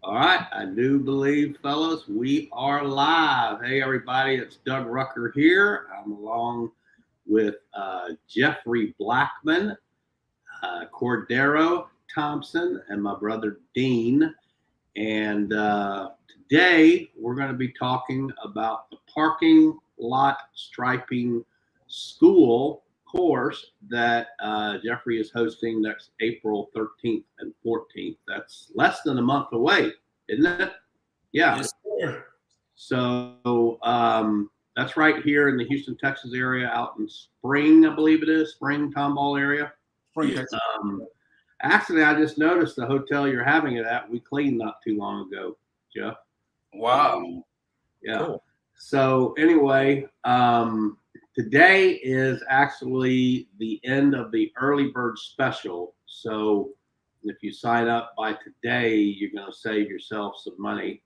All right, I do believe, fellas, we are live. Hey, everybody, it's Doug Rucker here. I'm along with Jeffrey Blackman, Cordero Thompson, and my brother Dean. And today we're going to be talking about the parking lot striping school course that Jeffrey is hosting next April 13th and 14th. That's less than a month away, isn't it? Yeah. Yes, sir. So that's right here in the Houston, Texas area, out in Spring, I believe it is, Spring, Tomball area. Spring, Texas. Actually, I just noticed the hotel you're having it at, we cleaned not too long ago, Jeff. Wow. Yeah. Cool. So anyway, today is actually the end of the early bird special. So if you sign up by today, you're going to save yourself some money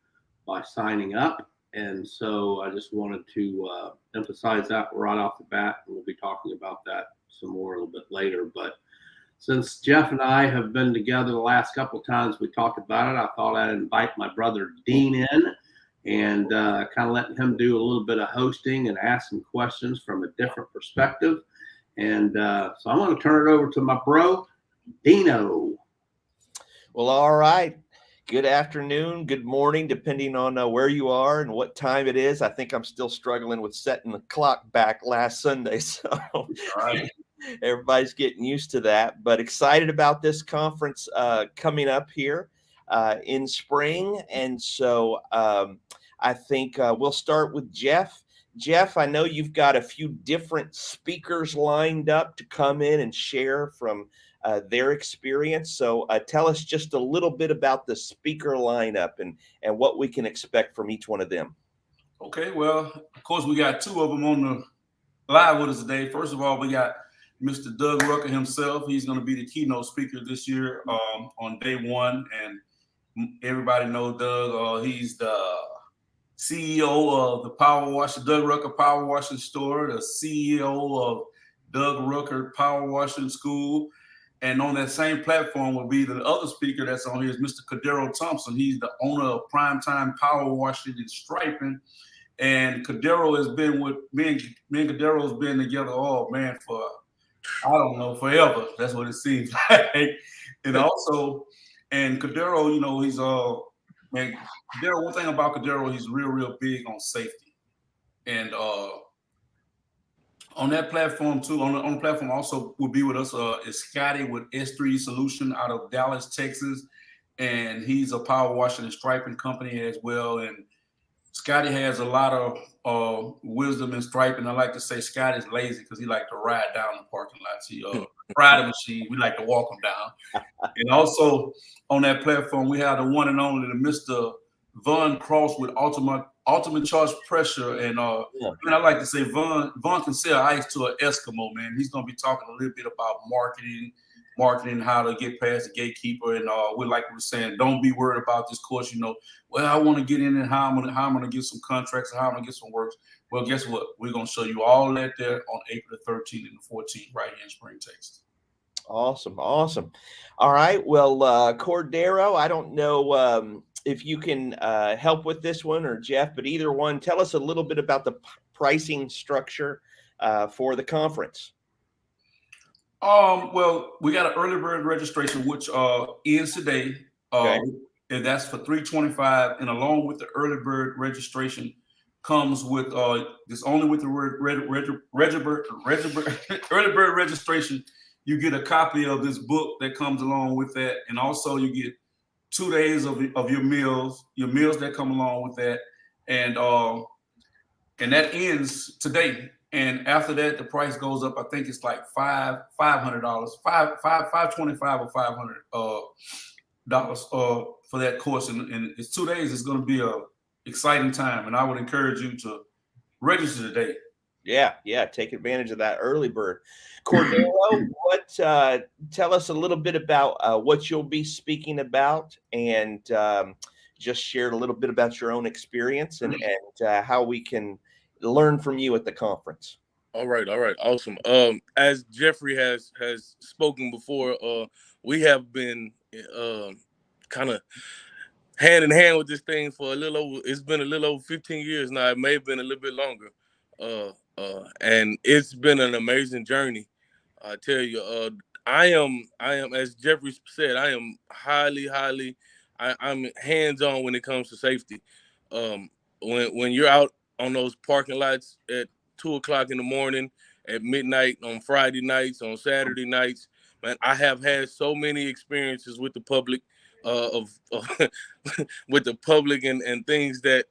by signing up. And so I just wanted to emphasize that right off the bat. And we'll be talking about that some more a little bit later. But since Jeff and I have been together the last couple of times we talked about it, I thought I'd invite my brother Dean in and kind of let him do a little bit of hosting and ask some questions from a different perspective. And so I'm going to turn it over to my bro, Dino. Well, all right. Good afternoon, good morning, depending on where you are and what time it is. I think I'm still struggling with setting the clock back last Sunday, so Right. everybody's getting used to that. But excited about this conference coming up here in spring. And so I think we'll start with Jeff. Jeff, I know you've got a few different speakers lined up to come in and share from their experience. So tell us just a little bit about the speaker lineup and what we can expect from each one of them. Okay. Well, of course, we got two of them on the live with us today. First of all, we got Mr. Doug Rucker himself. He's going to be the keynote speaker this year on day one. And everybody knows Doug. He's the CEO of the Power Washing, Doug Rucker Power Washing Store, the CEO of Doug Rucker Power Washing School. And on that same platform will be the other speaker that's on here is Mr. Cordero Thompson. He's the owner of Primetime Power Washing and Striping. And Cordero has been with me and Cordero has been together, oh man, for I don't know, forever. That's what it seems like. And also, and Cordero, you know, he's man, Cordero, one thing about Cordero, he's real big on safety. And on that platform too, on the platform also will be with us is Scotty with S3 Solution out of Dallas, Texas, and he's a power washing and striping company as well. And Scotty has a lot of wisdom in striping. I like to say Scotty's lazy because he like to ride down the parking lots. He ride a machine. We like to walk him down. And also on that platform, we have the one and only Mr. Von Cross with ultimate charge pressure. And man, I like to say Von can sell ice to an Eskimo, man. He's gonna be talking a little bit about marketing, how to get past the gatekeeper. And we like we were saying, don't be worried about this course, you know. Well, I want to get in and how I'm gonna get some contracts and how I'm gonna get some works. Well, guess what? We're gonna show you all that there on April the 13th and the 14th, right here in Spring, Texas. Awesome. All right. Well, Cordero, I don't know if you can help with this one or Jeff, but either one, tell us a little bit about the pricing structure for the conference. Well, we got an early bird registration, which ends today. Okay. And that's for $325. And along with the early bird registration comes with this only with the word early bird registration, you get a copy of this book that comes along with that. And also you get 2 days of your meals that come along with that. And that ends today. And after that, the price goes up. I think it's like $500, $525 or $500 for that course. And it's 2 days. It's going to be a exciting time. And I would encourage you to register today. Yeah. Take advantage of that early bird. Cordero, tell us a little bit about what you'll be speaking about, and just share a little bit about your own experience and how we can learn from you at the conference. All right, awesome. As Jeffrey has spoken before, we have been kind of hand in hand with this thing for a little over. It's been a little over 15 years now. It may have been a little bit longer, and it's been an amazing journey. I tell you, I am, as Jeffrey said, I am highly, I'm hands on when it comes to safety. Um, when you're out on those parking lots at 2 o'clock in the morning, at midnight, on Friday nights, on Saturday nights, man, I have had so many experiences with the public, of with the public and things that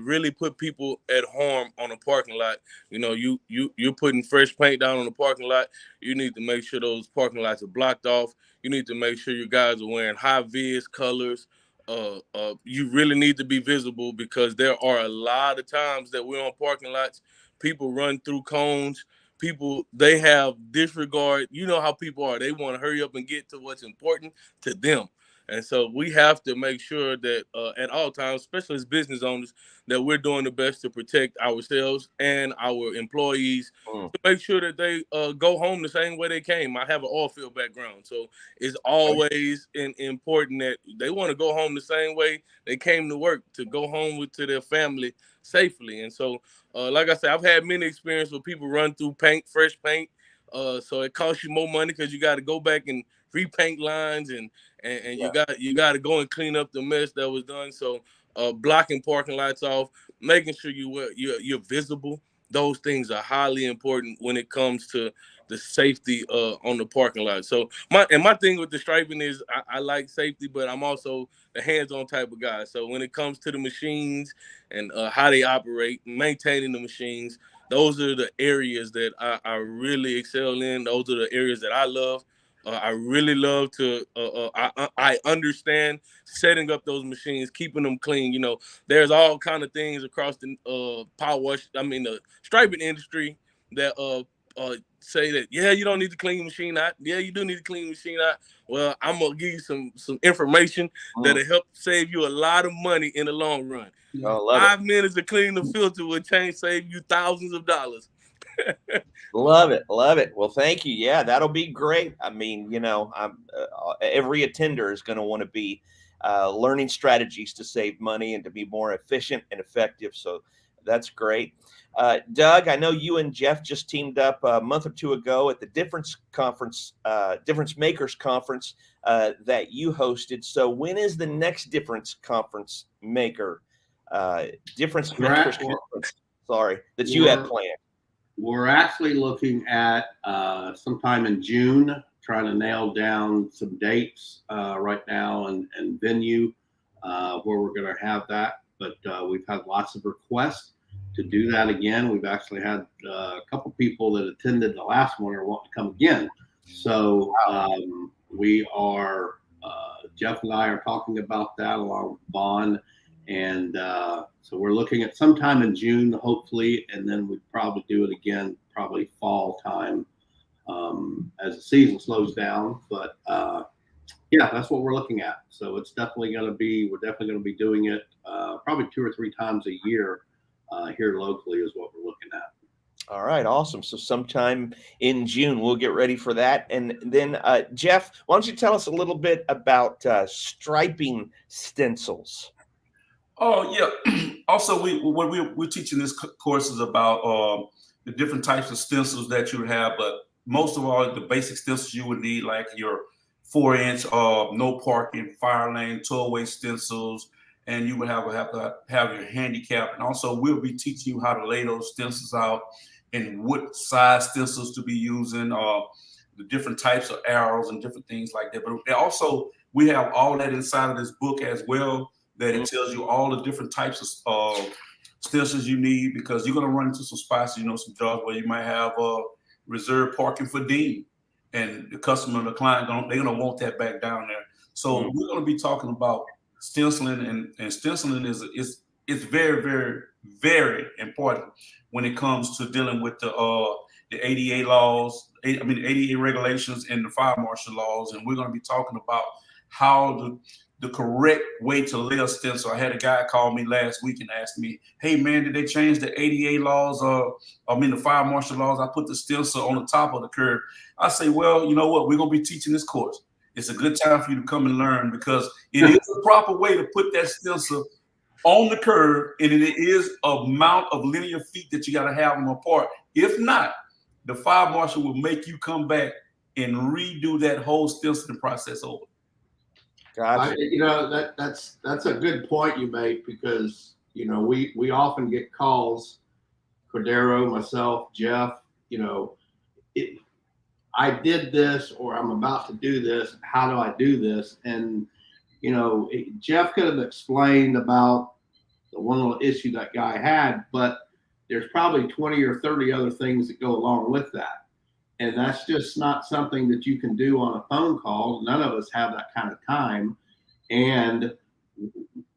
really put people at harm on a parking lot. You know, you're putting fresh paint down on the parking lot. You need to make sure those parking lots are blocked off. You need to make sure your guys are wearing high vis colors. You really need to be visible, because there are a lot of times that we're on parking lots. People run through cones. People, they have disregard. You know how people are. They want to hurry up and get to what's important to them. And so we have to make sure that at all times, especially as business owners, that we're doing the best to protect ourselves and our employees, Mm. to make sure that they go home the same way they came. I have an oil field background, so it's always important that they want to go home the same way they came to work, to go home to their family safely. And so, like I said, I've had many experiences where people run through paint, fresh paint. So it costs you more money because you got to go back and repaint lines, and Yeah. you got to go and clean up the mess that was done. So blocking parking lots off, making sure you're visible. Those things are highly important when it comes to the safety on the parking lot. So my thing with the striping is I like safety, but I'm also the hands-on type of guy. So when it comes to the machines and how they operate, maintaining the machines, those are the areas that I really excel in. Those are the areas that I love. I really love to. I understand setting up those machines, keeping them clean. You know, there's all kind of things across the power wash. I mean, the striping industry that say that, yeah, you don't need to clean the machine out. Yeah, you do need to clean the machine out. Well, I'm gonna give you some information that'll help save you a lot of money in the long run. Oh, love 5 minutes to clean the filter will save you thousands of dollars. Love it, love it. Well, thank you. Yeah, that'll be great. I mean, you know, every attender is going to want to be learning strategies to save money and to be more efficient and effective. So that's great. Doug, I know you and Jeff just teamed up a month or two ago at the Difference Conference, Difference Makers Conference that you hosted. So when is the next Difference Conference Maker, Difference Makers Conference? Sorry, that you have planned. We're actually looking at sometime in June, trying to nail down some dates right now and venue where we're going to have that. But we've had lots of requests to do that again. We've actually had a couple people that attended the last one or want to come again. So we are, Jeff and I are talking about that along with Vaughn. And so we're looking at sometime in June, hopefully, and then we'd probably do it again, probably fall time as the season slows down. But yeah, that's what we're looking at. So it's definitely going to be, we're definitely going to be doing it probably 2 or 3 times a year here locally is what we're looking at. All right, awesome. So sometime in June, we'll get ready for that. And then, Jeff, why don't you tell us a little bit about striping stencils? Oh yeah. Also, we're teaching this course is about the different types of stencils that you would have, but most of all, the basic stencils you would need, like your 4-inch no parking, fire lane, tollway stencils, and you would have to have your handicap. And also, we'll be teaching you how to lay those stencils out and what size stencils to be using, the different types of arrows and different things like that. But also, we have all that inside of this book as well. That it tells you all the different types of stencils you need, because you're going to run into some spots, you know, some jobs where you might have reserved parking for Dean, and the customer, the client, they're going to want that back down there. So we're going to be talking about stenciling, and stenciling is very, very, very important when it comes to dealing with the ADA laws, ADA regulations and the fire marshal laws. And we're going to be talking about how the correct way to lay a stencil. I had a guy call me last week and asked me, hey man, did they change the ADA laws the fire marshal laws? I put the stencil on the top of the curb. I say, well, you know what? We're going to be teaching this course. it's a good time for you to come and learn, because it is a proper way to put that stencil on the curve, and it is amount of linear feet that you got to have them apart. If not, the fire marshal will make you come back and redo that whole stenciling process over. Gotcha. That's a good point you make, because we often get calls, Cordero, myself, Jeff, I did this, or I'm about to do this. How do I do this? And Jeff could have explained about the one little issue that guy had, but there's probably 20 or 30 other things that go along with that. And that's just not something that you can do on a phone call. None of us have that kind of time. And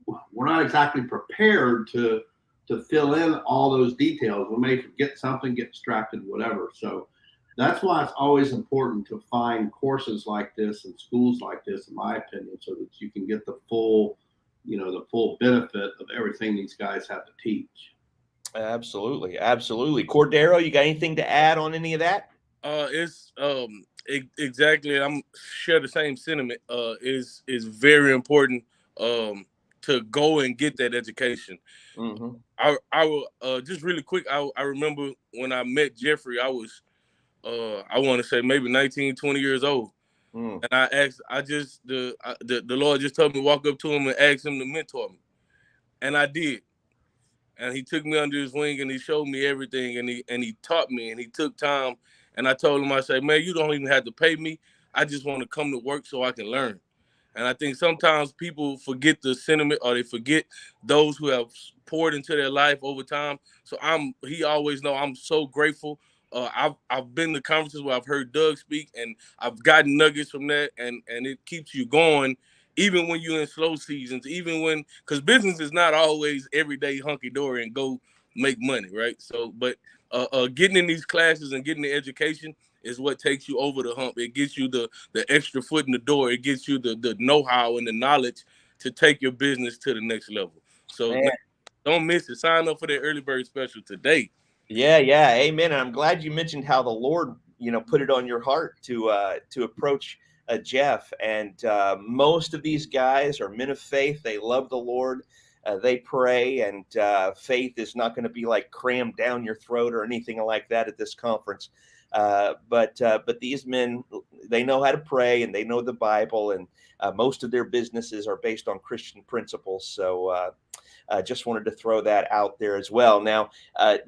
we're not exactly prepared to fill in all those details. We may forget something, get distracted, whatever. So that's why it's always important to find courses like this and schools like this, in my opinion, so that you can get the full benefit of everything these guys have to teach. Absolutely. Cordero, you got anything to add on any of that? It's exactly. I'm share the same sentiment. Is very important to go and get that education. Mm-hmm. I will just really quick. I remember when I met Jeffrey. I was I want to say maybe 19, 20 years old. And I asked, the Lord just told me to walk up to him and ask him to mentor me. And I did. And he took me under his wing and he showed me everything, and he taught me, and he took time. And I told him, I said, man, you don't even have to pay me. I just want to come to work so I can learn. And I think sometimes people forget the sentiment, or they forget those who have poured into their life over time. So he always know I'm so grateful. I've been to conferences where I've heard Doug speak, and I've gotten nuggets from that, and it keeps you going, even when you're in slow seasons, because business is not always every day hunky-dory and go make money, right? So, but getting in these classes and getting the education is what takes you over the hump. It gets you the extra foot in the door. It gets you the know-how and the knowledge to take your business to the next level. So don't miss it. Sign up for the early bird special today. Yeah, amen. And I'm glad you mentioned how the Lord, put it on your heart to approach Jeff. And most of these guys are men of faith. They love the Lord. They pray, and faith is not going to be like crammed down your throat or anything like that at this conference. But these men, they know how to pray, and they know the Bible, and most of their businesses are based on Christian principles. So just wanted to throw that out there as well. Now,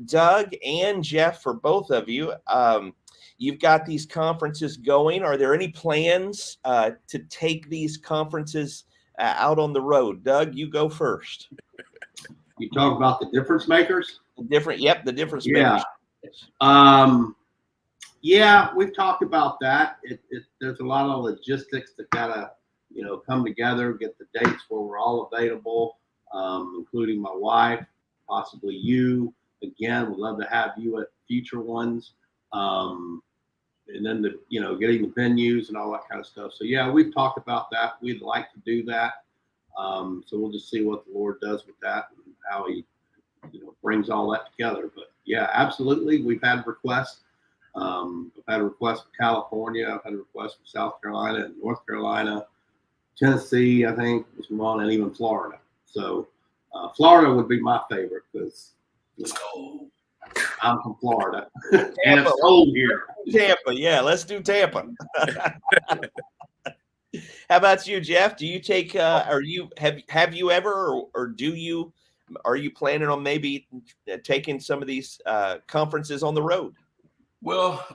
Doug and Jeff, for both of you, you've got these conferences going. Are there any plans to take these conferences out on the road? Doug, you go first. You talk about the difference makers? The difference makers. Yeah, we've talked about that. There's a lot of logistics that gotta, come together, get the dates where we're all available, including my wife, possibly you. Again, we'd love to have you at future ones. And then getting the venues and all that kind of stuff. So yeah, we've talked about that. We'd like to do that. So we'll just see what the Lord does with that and how he, brings all that together. But yeah, absolutely. We've had requests. I've had requests from California. I've had requests from South Carolina and North Carolina, Tennessee, I think, and even Florida. So Florida would be my favorite, because I'm from Florida. And it's cold here. Tampa, yeah, let's do Tampa. How about you, Jeff? Do you take? Have you ever, or are you planning on maybe taking some of these conferences on the road? Well,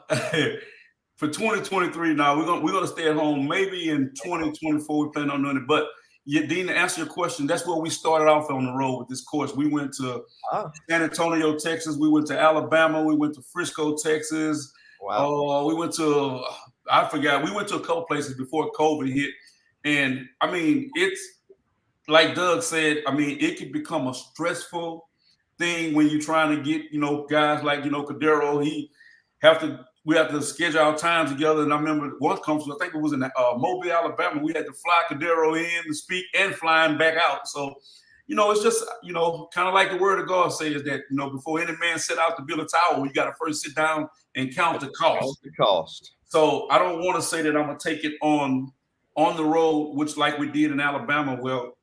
for 2023, now we're gonna stay at home. Maybe in 2024 we plan on doing it. But Dean, to answer your question, that's where we started off on the road with this course. We went to San Antonio, Texas. We went to Alabama. We went to Frisco, Texas. Wow. We went to we went to a couple places before COVID hit. And I mean, it's like Doug said, I mean, it can become a stressful thing when you're trying to get, guys like, Cordero, we have to schedule our time together. And I remember one conference, I think it was in Mobile, Alabama. We had to fly Cordero in to speak and flying back out. So, it's just, kind of like the word of God says that, before any man set out to build a tower, you got to first sit down and count the cost. The cost. So I don't want to say that I'm going to take it on on the road, which like we did in Alabama, well,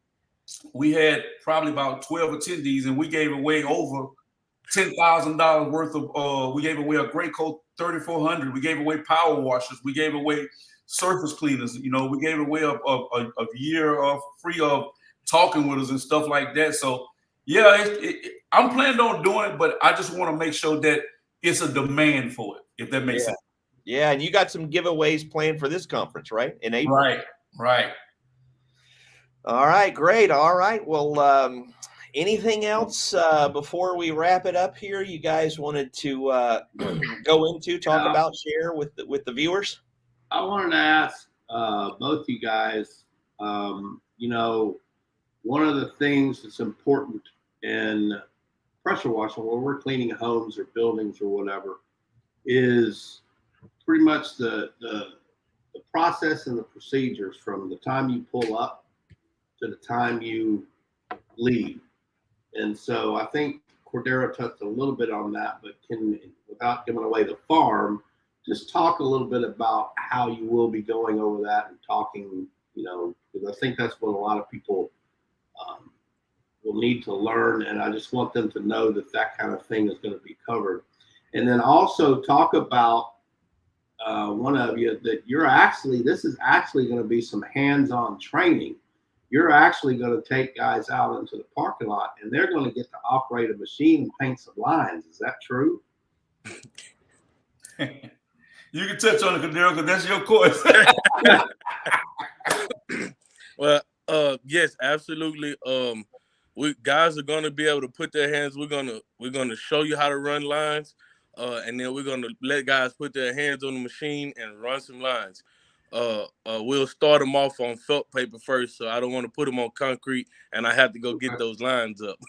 we had probably about 12 attendees, and we gave away over $10,000 worth of. We gave away a gray coat 3,400. We gave away power washers. We gave away surface cleaners. You know, we gave away a year of free of talking with us and stuff like that. So yeah, I'm planning on doing it, but I just want to make sure that it's a demand for it, if that makes sense. Yeah, and you got some giveaways planned for this conference, right? In April. Right. All right, great. All right. Well, anything else before we wrap it up here? You guys wanted to talk about, share with the viewers? I wanted to ask both you guys. You know, one of the things that's important in pressure washing, when we're cleaning homes or buildings or whatever, is pretty much the process and the procedures from the time you pull up to the time you leave. And so I think Cordero touched a little bit on that, but can, without giving away the farm, just talk a little bit about how you will be going over that and talking, you know, because I think that's what a lot of people will need to learn. And I just want them to know that that kind of thing is going to be covered. And then also talk about one of you that you're actually, this is actually going to be some hands-on training. You're actually going to take guys out into the parking lot and they're going to get to operate a machine and paint some lines. Is that true? You can touch on it, Cordero, because that's your course. Well, yes, absolutely. We guys are gonna be able to put their hands. We're gonna show you how to run lines, and then we're gonna let guys put their hands on the machine and run some lines. We'll start them off on felt paper first, so I don't want to put them on concrete, and I have to go get those lines up.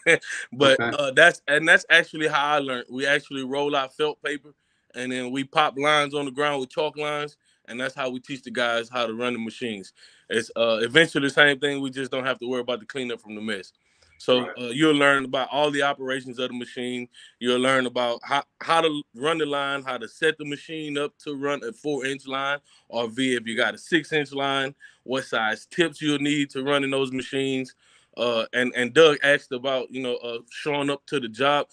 But that's actually how I learned. We actually roll out felt paper, and then we pop lines on the ground with chalk lines, and that's how we teach the guys how to run the machines. It's eventually the same thing. We just don't have to worry about the cleanup from the mess. So you'll learn about all the operations of the machine. You'll learn about how to run the line, how to set the machine up to run a 4-inch line, or if you got a 6-inch line, what size tips you'll need to run in those machines. And Doug asked about, showing up to the job.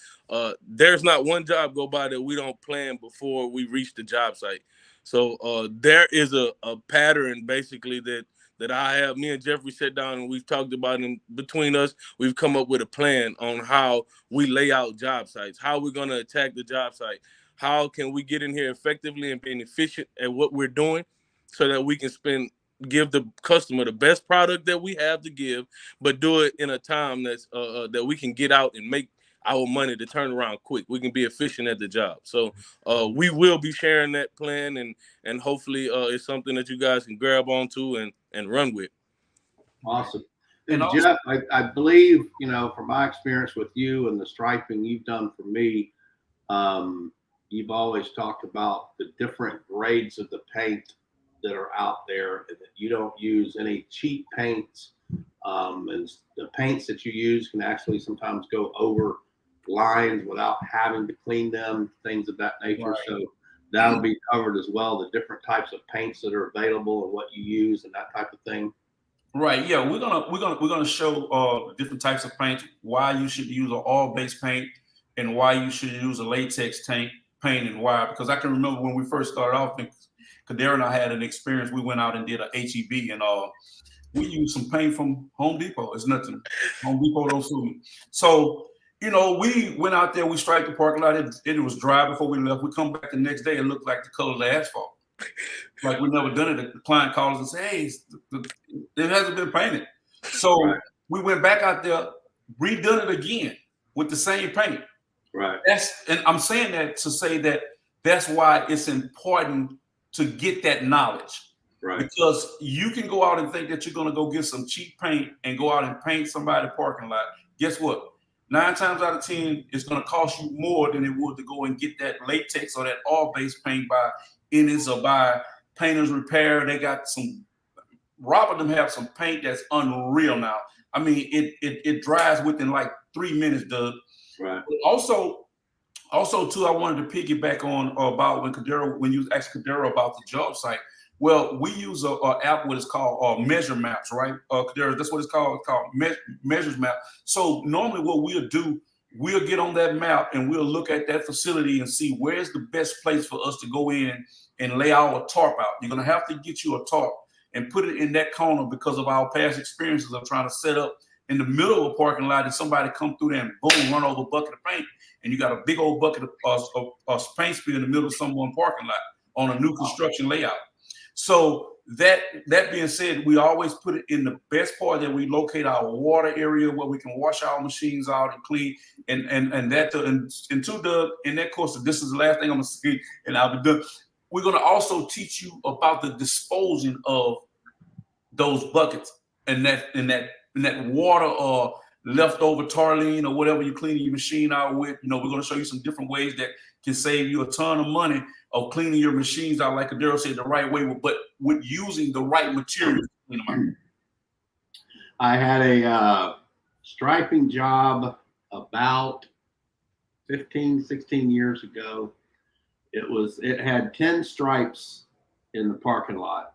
There's not one job go by that we don't plan before we reach the job site. So there is a pattern basically that I have. Me and Jeffrey sat down and we've talked about in between us. We've come up with a plan on how we lay out job sites, how we're going to attack the job site, how can we get in here effectively and being efficient at what we're doing so that we can give the customer the best product that we have to give, but do it in a time that's that we can get out and make our money to turn around quick. We can be efficient at the job. So we will be sharing that plan, and hopefully it's something that you guys can grab onto and run with. Awesome. And Jeff, I believe, from my experience with you and the striping you've done for me, you've always talked about the different grades of the paint that are out there, and that you don't use any cheap paints. And the paints that you use can actually sometimes go over lines without having to clean them, things of that nature. Right. So that'll be covered as well, the different types of paints that are available and what you use and that type of thing. Right. Yeah, we're gonna show different types of paint, why you should use an oil-based paint and why you should use a latex paint and why. Because I can remember when we first started off, and Cordero and I had an experience. We went out and did a HEB, and we used some paint from Home Depot. It's nothing. Home Depot don't sue me. So we went out there, we striped the parking lot. It was dry before we left. We come back the next day, it looked like the color of the asphalt. Like we never done it. The client calls and says, hey, it hasn't been painted. So we went back out there, redone it again with the same paint. Right. And I'm saying that to say that that's why it's important to get that knowledge. Right. Because you can go out and think that you're going to go get some cheap paint and go out and paint somebody's parking lot. Guess what? 9 times out of 10, it's going to cost you more than it would to go and get that latex or that oil-based paint by Ennis or by Painters Repair. They got Robert them have some paint that's unreal now. I mean, it dries within like 3 minutes, Doug. Right. But also too, I wanted to piggyback on about when you asked Cordero about the job site. Well, we use a app what is called Measure Maps, right? That's what it's called. It's called Measures Map. So normally what we'll do, we'll get on that map and we'll look at that facility and see where's the best place for us to go in and lay our tarp out. You're gonna have to get you a tarp and put it in that corner because of our past experiences of trying to set up in the middle of a parking lot and somebody come through there and boom, run over a bucket of paint, and you got a big old bucket of paint spill in the middle of someone's parking lot on a new construction layout. So that being said, we always put it in the best part that we locate our water area where we can wash our machines out and clean. And to Doug, in that course, this is the last thing I'm gonna say, and I'll be done. We're gonna also teach you about the disposing of those buckets and that water or leftover tarlene or whatever you're cleaning your machine out with. We're going to show you some different ways that can save you a ton of money of cleaning your machines out, like Cordero said, the right way, but with using the right materials to clean them out. I had a striping job about 15, 16 years ago. It had 10 stripes in the parking lot,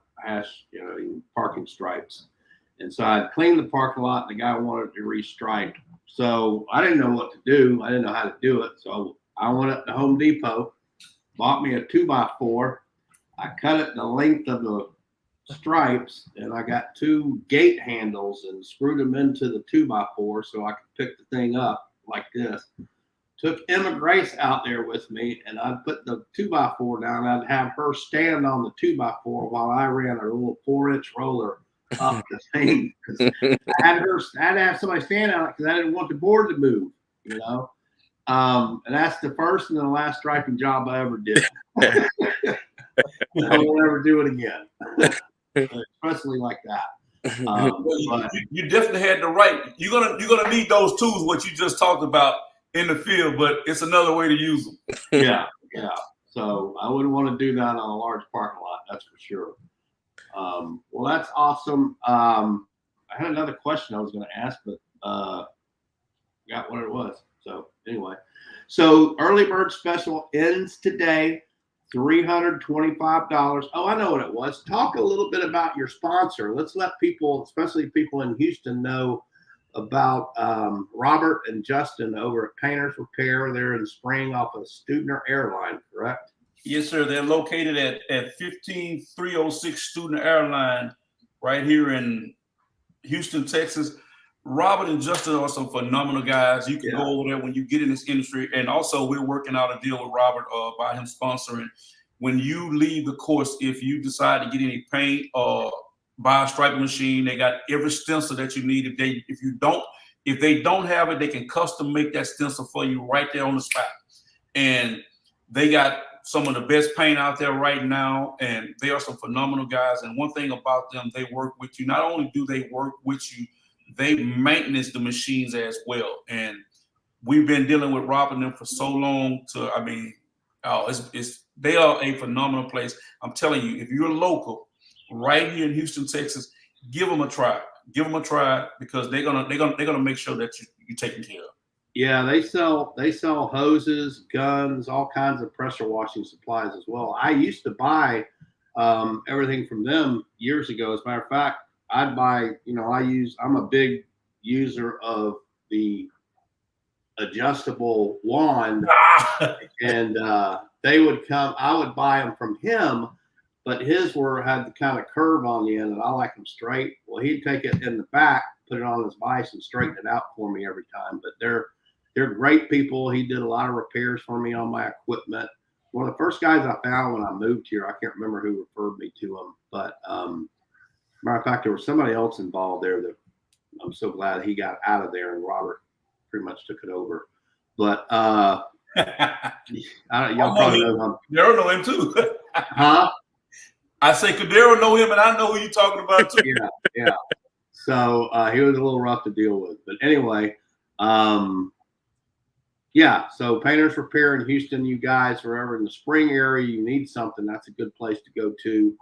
parking stripes. And so I'd cleaned the parking lot, and the guy wanted to restripe. So I didn't know what to do. I didn't know how to do it. So I went up to Home Depot, bought me a 2x4. I cut it the length of the stripes, and I got 2 gate handles and screwed them into the 2x4 so I could pick the thing up like this. Took Emma Grace out there with me, and I'd put the 2x4 down. I'd have her stand on the 2x4 while I ran a little 4-inch roller up the thing. I had to have somebody stand on it because I didn't want the board to move, And that's the first and the last striping job I ever did. I won't ever do it again, especially like that. But you definitely had the right. You're gonna need those tools, what you just talked about in the field, but it's another way to use them. Yeah. So I wouldn't want to do that on a large parking lot, that's for sure. Well, that's awesome. I had another question I was going to ask, but forgot what it was. So anyway, early bird special ends today, $325. Oh, I know what it was. Talk a little bit about your sponsor. Let's let people, especially people in Houston, know about Robert and Justin over at Painters Repair. They're in Spring off of Studner Airline, correct? Yes, sir. They're located at 15306 Student Airline right here in Houston, Texas. Robert and Justin are some phenomenal guys. You can go over there when you get in this industry. And also, we're working out a deal with Robert by him sponsoring. When you leave the course, if you decide to get any paint or buy a striping machine, they got every stencil that you need. If they don't have it, they can custom make that stencil for you right there on the spot. And they got some of the best paint out there right now, and they are some phenomenal guys. And one thing about them, they work with you. Not only do they work with you, they maintenance the machines as well. And we've been dealing with Rob and them for so long. They are a phenomenal place. I'm telling you, if you're local, right here in Houston, Texas, give them a try. Give them a try because they're gonna make sure that you're taken care of. Yeah, they sell hoses, guns, all kinds of pressure washing supplies as well. I used to buy everything from them years ago. As a matter of fact, I'd buy, I'm a big user of the adjustable wand, and they would come. I would buy them from him, but his had the kind of curve on the end, and I like them straight. Well, he'd take it in the back, put it on his vise, and straighten it out for me every time. But they're great people. He did a lot of repairs for me on my equipment. One of the first guys I found when I moved here, I can't remember who referred me to him, but matter of fact, there was somebody else involved there that I'm so glad he got out of there, and Robert pretty much took it over. But y'all probably know him. Cordero know him too. Huh? I say Cordero know him, and I know who you're talking about too. Yeah. So he was a little rough to deal with, but anyway, so Painters Repair in Houston, you guys, wherever in the Spring area you need something, that's a good place to go to,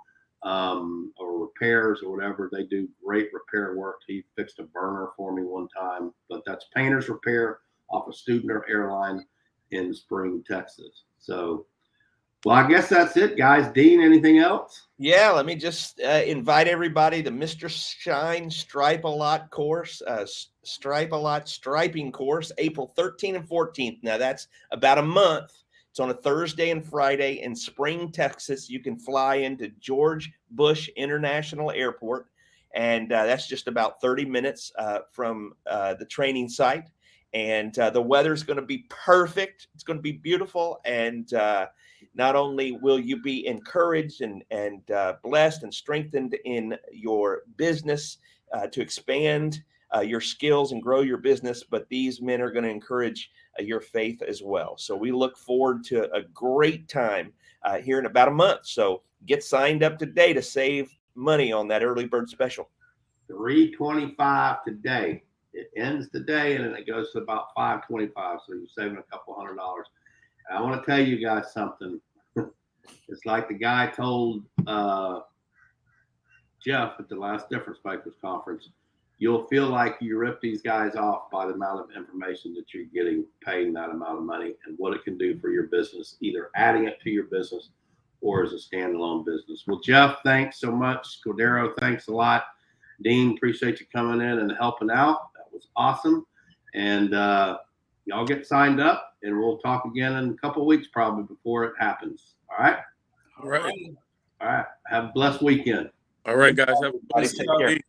or repairs or whatever. They do great repair work. He fixed a burner for me one time, but that's Painters Repair off of Studner Airline in Spring, Texas. So Well, I guess that's it, guys. Dean, anything else? Yeah, let me just invite everybody to Mr. Shine Stripe a Lot course, Stripe a Lot striping course, April 13th and 14th. Now that's about a month. It's on a Thursday and Friday in Spring, Texas. You can fly into George Bush International Airport, and that's just about 30 minutes from the training site. And the weather's going to be perfect. It's going to be beautiful, and not only will you be encouraged and blessed and strengthened in your business to expand your skills and grow your business, but these men are going to encourage your faith as well. So we look forward to a great time here in about a month. So get signed up today to save money on that early bird special. $325 today. It ends today, and then it goes to about $525. So you're saving a couple $100. I want to tell you guys something. It's like the guy told Jeff at the last Difference Makers conference. You'll feel like you rip these guys off by the amount of information that you're getting, paying that amount of money, and what it can do for your business, either adding it to your business or as a standalone business. Well, Jeff, thanks so much. Cordero, thanks a lot. Dean, appreciate you coming in and helping out. That was awesome. And y'all get signed up, and we'll talk again in a couple of weeks probably before it happens. All right? All right. All right. Have a blessed weekend. All right, guys. Have a Everybody take care.